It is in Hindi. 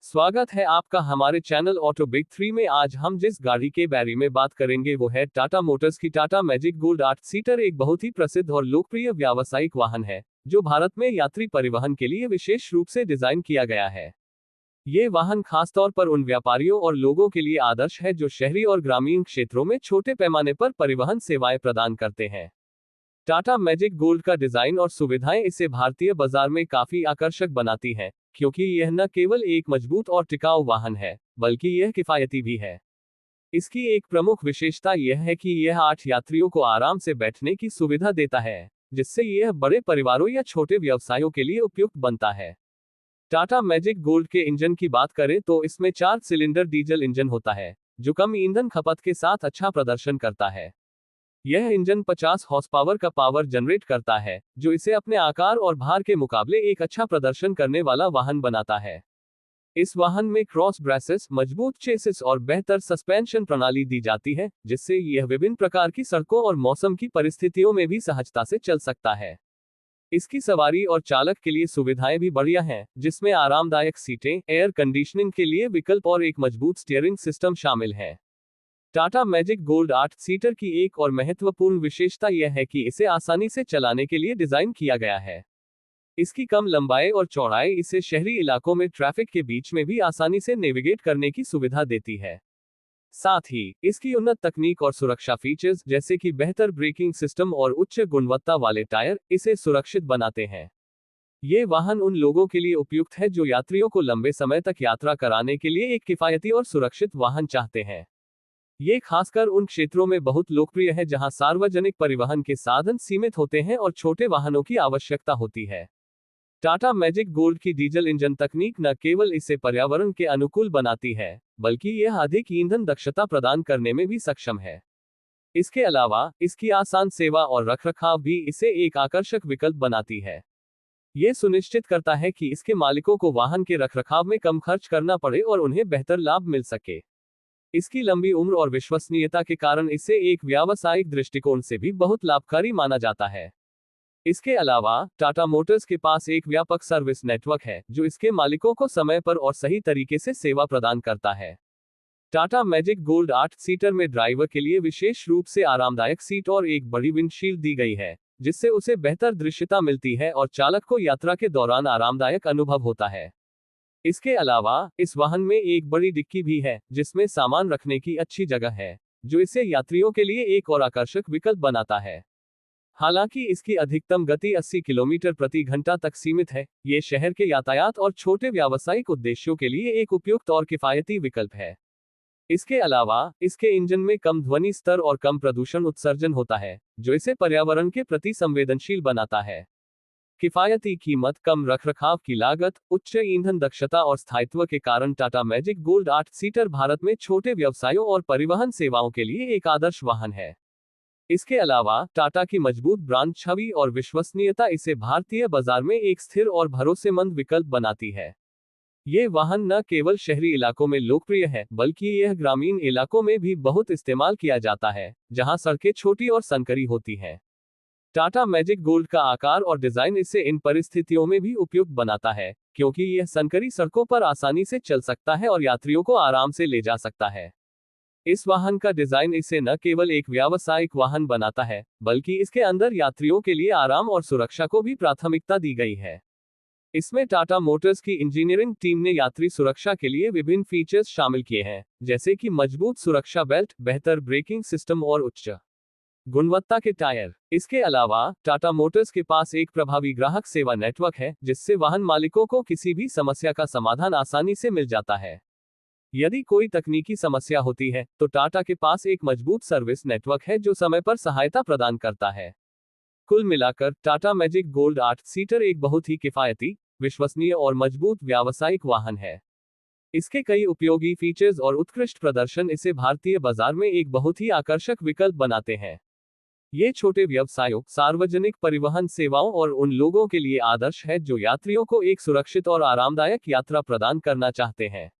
स्वागत है आपका हमारे चैनल ऑटो बिग 3 में। आज हम जिस गाड़ी के बारे में बात करेंगे वो है टाटा मोटर्स की टाटा मैजिक गोल्ड 8 सीटर। एक बहुत ही प्रसिद्ध और लोकप्रिय व्यावसायिक वाहन है जो भारत में यात्री परिवहन के लिए विशेष रूप से डिजाइन किया गया है। ये वाहन खासतौर पर उन व्यापारियों और लोगों के लिए आदर्श है जो शहरी और ग्रामीण क्षेत्रों में छोटे पैमाने पर परिवहन सेवाएं प्रदान करते हैं। टाटा मैजिक गोल्ड का डिजाइन और सुविधाएं इसे भारतीय बाजार में काफी आकर्षक बनाती हैं, क्योंकि यह न केवल एक मजबूत और टिकाऊ वाहन है, बल्कि यह किफायती भी है। इसकी एक प्रमुख विशेषता यह है कि यह 8 यात्रियों को आराम से बैठने की सुविधा देता है, जिससे यह बड़े परिवारों या छोटे व्यवसायों के लिए उपयुक्त बनता है। टाटा मैजिक गोल्ड के इंजन की बात करें तो इसमें 4 सिलेंडर डीजल इंजन होता है, जो कम ईंधन खपत के साथ अच्छा प्रदर्शन करता है। यह इंजन 50 हॉर्स पावर का पावर जनरेट करता है, जो इसे अपने आकार और भार के मुकाबले एक अच्छा प्रदर्शन करने वाला वाहन बनाता है। इस वाहन में क्रॉस ब्रेसेस, मजबूत चेसिस और बेहतर सस्पेंशन प्रणाली दी जाती है, जिससे यह विभिन्न प्रकार की सड़कों और मौसम की परिस्थितियों में भी सहजता से चल सकता है। इसकी सवारी और चालक के लिए सुविधाएं भी बढ़िया हैं, जिसमें आरामदायक सीटें, एयर कंडीशनिंग के लिए विकल्प और एक मजबूत स्टीयरिंग सिस्टम शामिल है। टाटा मैजिक गोल्ड 8 सीटर की एक और महत्वपूर्ण विशेषता यह है कि इसे आसानी से चलाने के लिए डिजाइन किया गया है। इसकी कम लंबाई और चौड़ाई इसे शहरी इलाकों में ट्रैफिक के बीच में भी आसानी से नेविगेट करने की सुविधा देती है। साथ ही इसकी उन्नत तकनीक और सुरक्षा फीचर्स जैसे कि बेहतर ब्रेकिंग सिस्टम और उच्च गुणवत्ता वाले टायर इसे सुरक्षित बनाते हैं। ये वाहन उन लोगों के लिए उपयुक्त है जो यात्रियों को लंबे समय तक यात्रा कराने के लिए एक किफायती और सुरक्षित वाहन चाहते हैं। ये खासकर उन क्षेत्रों में बहुत लोकप्रिय है जहां सार्वजनिक परिवहन के साधन सीमित होते हैं और छोटे वाहनों की आवश्यकता होती है। टाटा मैजिक गोल्ड की डीजल इंजन तकनीक न केवल इसे पर्यावरण के अनुकूल बनाती है, बल्कि यह अधिक ईंधन दक्षता प्रदान करने में भी सक्षम है। इसके अलावा इसकी आसान सेवा और रखरखाव भी इसे एक आकर्षक विकल्प बनाती है। यह सुनिश्चित करता है कि इसके मालिकों को वाहन के रखरखाव में कम खर्च करना पड़े और उन्हें बेहतर लाभ मिल सके। इसकी लंबी उम्र और विश्वसनीयता के कारण इसे एक व्यावसायिक दृष्टिकोण से भी बहुत लाभकारी माना जाता है। इसके अलावा टाटा मोटर्स के पास एक व्यापक सर्विस नेटवर्क है, जो इसके मालिकों को समय पर और सही तरीके से सेवा प्रदान करता है। टाटा मैजिक गोल्ड 8 सीटर में ड्राइवर के लिए विशेष रूप से आरामदायक सीट और एक बड़ी विंडशील्ड दी गई है, जिससे उसे बेहतर दृश्यता मिलती है और चालक को यात्रा के दौरान आरामदायक अनुभव होता है। इसके अलावा इस वाहन में एक बड़ी डिक्की भी है, जिसमें सामान रखने की अच्छी जगह है, जो इसे यात्रियों के लिए एक और आकर्षक विकल्प बनाता है। हालांकि इसकी अधिकतम गति 80 किलोमीटर प्रति घंटा तक सीमित है, ये शहर के यातायात और छोटे व्यावसायिक उद्देश्यों के लिए एक उपयुक्त और किफायती विकल्प है। इसके अलावा इसके इंजन में कम ध्वनि स्तर और कम प्रदूषण उत्सर्जन होता है, जो इसे पर्यावरण के प्रति संवेदनशील बनाता है। किफायती कीमत, कम रखरखाव की लागत, उच्च ईंधन दक्षता और स्थायित्व के कारण Tata magic gold 8 seater Bharat में छोटे व्यवसायों और परिवहन सेवाओं के लिए एक आदर्श वाहन है। इसके अलावा टाटा की मजबूत ब्रांड छवि और विश्वसनीयता इसे भारतीय बाजार में एक स्थिर और भरोसेमंद विकल्प बनाती है। ये वाहन न केवल शहरी इलाकों में लोकप्रिय है, बल्कि यह ग्रामीण इलाकों में भी बहुत इस्तेमाल किया जाता है, जहां सड़कें छोटी और संकरी होती हैं। टाटा मैजिक गोल्ड का आकार और डिजाइन इसे इन परिस्थितियों में भी उपयुक्त बनाता है, क्योंकि यह संकरी सड़कों पर आसानी से चल सकता है और यात्रियों को आराम से ले जा सकता है। इस वाहन का डिजाइन इसे न केवल एक व्यावसायिक वाहन बनाता है, बल्कि इसके अंदर यात्रियों के लिए आराम और सुरक्षा को भी प्राथमिकता दी गई है। इसमें टाटा मोटर्स की इंजीनियरिंग टीम ने यात्री सुरक्षा के लिए विभिन्न फीचर्स शामिल किए हैं, जैसे कि मजबूत सुरक्षा बेल्ट, बेहतर ब्रेकिंग सिस्टम और उच्च गुणवत्ता के टायर। इसके अलावा टाटा मोटर्स के पास एक प्रभावी ग्राहक सेवा नेटवर्क है, जिससे वाहन मालिकों को किसी भी समस्या का समाधान आसानी से मिल जाता है। यदि कोई तकनीकी समस्या होती है, तो टाटा के पास एक मजबूत सर्विस नेटवर्क है जो समय पर सहायता प्रदान करता है। कुल मिलाकर टाटा मैजिक गोल्ड 8 सीटर एक बहुत ही किफायती, विश्वसनीय और मजबूत व्यावसायिक वाहन है। इसके कई उपयोगी फीचर्स और उत्कृष्ट प्रदर्शन इसे भारतीय बाजार में एक बहुत ही आकर्षक विकल्प बनाते हैं। ये छोटे व्यवसायों, सार्वजनिक परिवहन सेवाओं और उन लोगों के लिए आदर्श है जो यात्रियों को एक सुरक्षित और आरामदायक यात्रा प्रदान करना चाहते हैं।